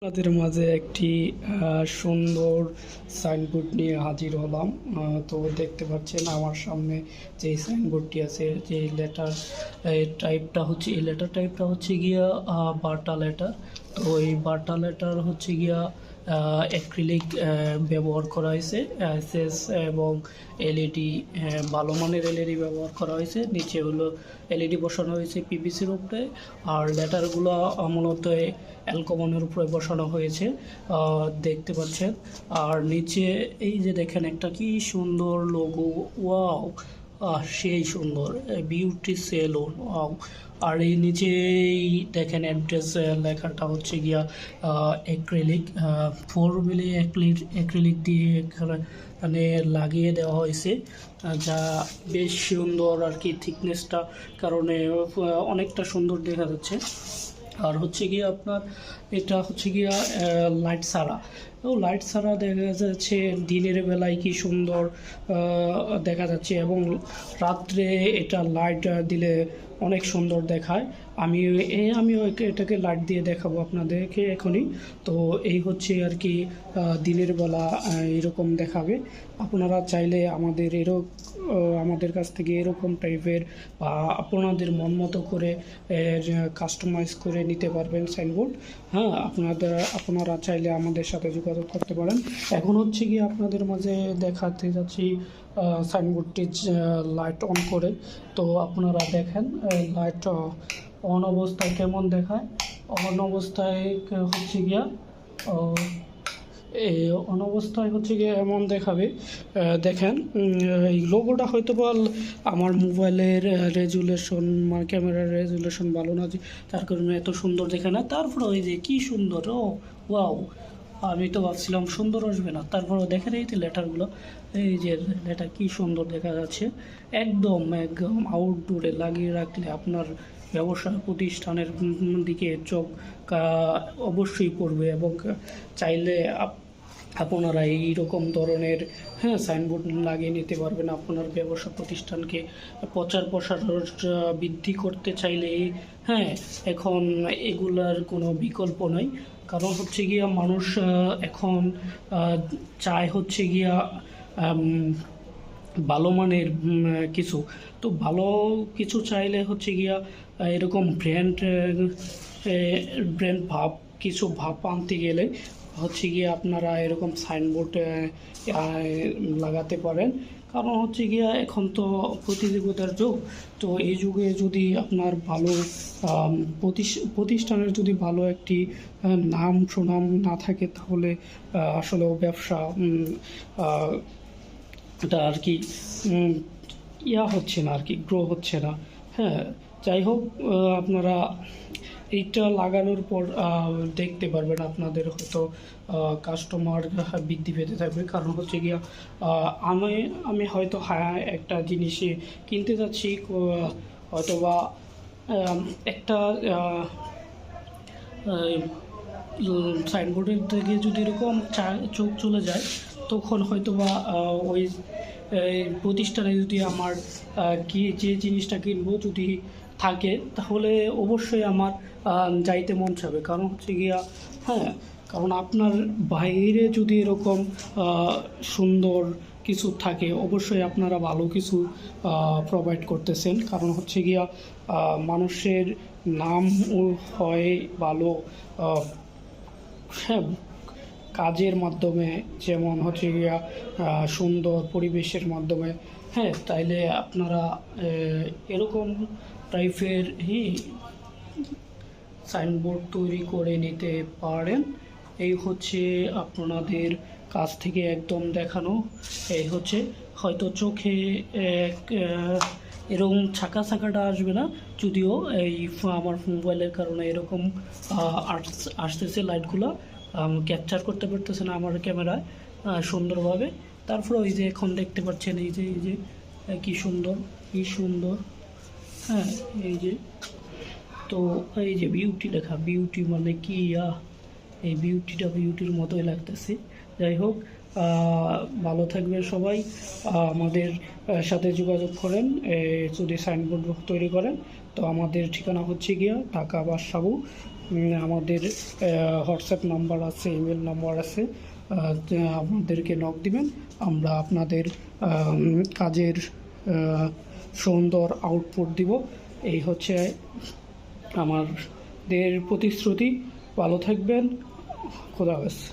আপনাদের মাঝে একটি সুন্দর সাইনবোর্ড নিয়ে হাজির হলাম। তো দেখতে পাচ্ছেন আমার সামনে যে সাইনবোর্ডটি আছে, যে লেটার টাইপটা হচ্ছে, এই লেটার টাইপটা হচ্ছে গিয়া বার্টা লেটার। তো এই বার্টা লেটার হচ্ছে গিয়া অ্যাক্রিলিক ব্যবহার করা হয়েছে, এসএস এবং এলইডি, ভালো মানের এলইডি ব্যবহার করা হয়েছে। নিচে হলো এলইডি বসানো হয়েছে পিভিসির উপরে, আর লেটারগুলো মূলত অ্যালকমনের উপরে বসানো হয়েছে, দেখতে পাচ্ছেন। আর নিচে এই যে দেখেন একটা কি সুন্দর লোগো, ওয়াও, সেই সুন্দর, বিউটি সেলুন, ওয়াও। আর এই নিচেই দেখেন অ্যাড্রেস লেখাটা হচ্ছে গিয়া অ্যাক্রিলিক, 4 মিলি অ্যাক্রিলিক দিয়ে এখানে লাগিয়ে দেওয়া হয়েছে, যা বেশ সুন্দর আর কি, থিকনেসটা কারণে অনেকটা সুন্দর দেখা যাচ্ছে। আর হচ্ছে গিয়ে আপনার এটা হচ্ছে গিয়া লাইট ছাড়া, তো লাইট ছাড়া দেখা যাচ্ছে দিনের বেলায় কি সুন্দর দেখা যাচ্ছে, এবং রাত্রে এটা লাইট দিলে অনেক সুন্দর দেখায়। আমিও এটাকে লাইট দিয়ে দেখাবো আপনাদেরকে এখনই। তো এই হচ্ছে আর কি দিনের বেলা এরকম দেখাবে। আপনারা চাইলে আমাদের কাছ থেকে এরকম টাইপের বা আপনাদের মন মতো করে কাস্টমাইজ করে নিতে পারবেন সাইনবোর্ড। হ্যাঁ, আপনারা চাইলে আমাদের সাথে যোগাযোগ করতে পারেন। এখন হচ্ছে কি আপনাদের মাঝে দেখাতে যাচ্ছি সাইনবোর্ডটি লাইট অন করে। তো আপনারা দেখেন লাইট অন অবস্থায় কেমন দেখায়। অন অবস্থায় হচ্ছে গিয়া এই অনবস্থায় হচ্ছে গিয়ে এমন দেখাবে। দেখেন এই লোগোটা হয়তো বা আমার মোবাইলের রেজুলেশন, আমার ক্যামেরার রেজুলেশন ভালো না, তার কারণে এত সুন্দর দেখে না। তারপরে ওই যে কি সুন্দর, ও ওয়াও, আমি তো ভাবছিলাম সুন্দর আসবে না, তারপরেও দেখেন এই যে লেটারগুলো, এই যে লেটার কি সুন্দর দেখা যাচ্ছে। একদম একদম আউটডোরে লাগিয়ে রাখলে আপনার ব্যবসা প্রতিষ্ঠানের দিকে চোখ অবশ্যই পড়বে, এবং চাইলে আপনারা এইরকম ধরনের, হ্যাঁ, সাইনবোর্ড লাগিয়ে নিতে পারবেন। আপনার ব্যবসা প্রতিষ্ঠানকে প্রচার প্রসার বৃদ্ধি করতে চাইলে, হ্যাঁ, এখন এগুলার কোনো বিকল্প নাই। কারণ হচ্ছে গিয়া মানুষ এখন চায় হচ্ছে গিয়া ভালো মানের কিছু। তো ভালো কিছু চাইলে হচ্ছে গিয়া এরকম ব্র্যান্ড ভাব আনতে গেলে হচ্ছে গিয়ে আপনারা এরকম সাইনবোর্ড লাগাতে পারেন। কারণ হচ্ছে গিয়া এখন তো প্রতিযোগিতার যুগ। তো এই যুগে যদি আপনার ভালো প্রতিষ্ঠানের যদি ভালো একটি নাম সুনাম না থাকে, তাহলে আসলেও ব্যবসা এটা আর কি হচ্ছে না আর কি, গ্রো হচ্ছে না। হ্যাঁ, যাই হোক, আপনারা এইটা লাগানোর পর দেখতে পারবেন আপনাদের হয়তো কাস্টমার বৃদ্ধি পেতে থাকবে। কারণ হচ্ছে গিয়া আমি হয়তো একটা জিনিসে কিনতে যাচ্ছি, হয়তো বা একটা সাইনবোর্ডের দিকে যদি এরকম চোখ চলে যায়, তখন হয়তো বা ওই প্রতিষ্ঠানে যদি আমার যে জিনিসটা কিনবো যদি থাকে, তাহলে অবশ্যই আমার যাইতে মন চাবে। কারণ হচ্ছে গিয়া, হ্যাঁ, কারণ আপনার বাইরে যদি এরকম সুন্দর কিছু থাকে, অবশ্যই আপনারা ভালো কিছু প্রোভাইড করতেছেন। কারণ হচ্ছে গিয়া মানুষের নাম হয় ভালো, হ্যাঁ, কাজের মাধ্যমে, যেমন হচ্ছে গিয়া সুন্দর পরিবেশের মাধ্যমে। হ্যাঁ, তাইলে আপনারা এরকম টাইপের সাইনবোর্ড তৈরি করে নিতে পারেন। এই হচ্ছে আপনাদের কাছ থেকে একদম দেখানো। এই হচ্ছে হয়তো চোখে এরকম ছাকাটা আসবে না, যদিও এই আমার মোবাইলের কারণে এরকম আসতেছে, লাইটগুলো ক্যাপচার করতে পারতেছে না আমার ক্যামেরায় সুন্দরভাবে। তারপরে ওই যে এখন দেখতে পাচ্ছেন এই যে কি সুন্দর, কি সুন্দর, হ্যাঁ, এই যে, তো এই যে বিউটি লেখা, বিউটি মানে কি, এই বিউটির মতোই লাগতেছে। যাই হোক, ভালো থাকবেন সবাই। আমাদের সাথে যোগাযোগ করেন যদি সাইনবোর্ড তৈরি করেন। তো আমাদের ঠিকানা হচ্ছে গিয়া ঢাকা বাদশাহু আমাদের হোয়াটসঅ্যাপ নাম্বার আছে, ইমেল নাম্বার আছে, আমাদেরকে নক দিবেন, আমরা আপনাদের কাজের সুন্দর আউটপুট দিব। এই হচ্ছে আমাদের প্রতিশ্রুতি। ভালো থাকবেন, খোদা হাফেজ।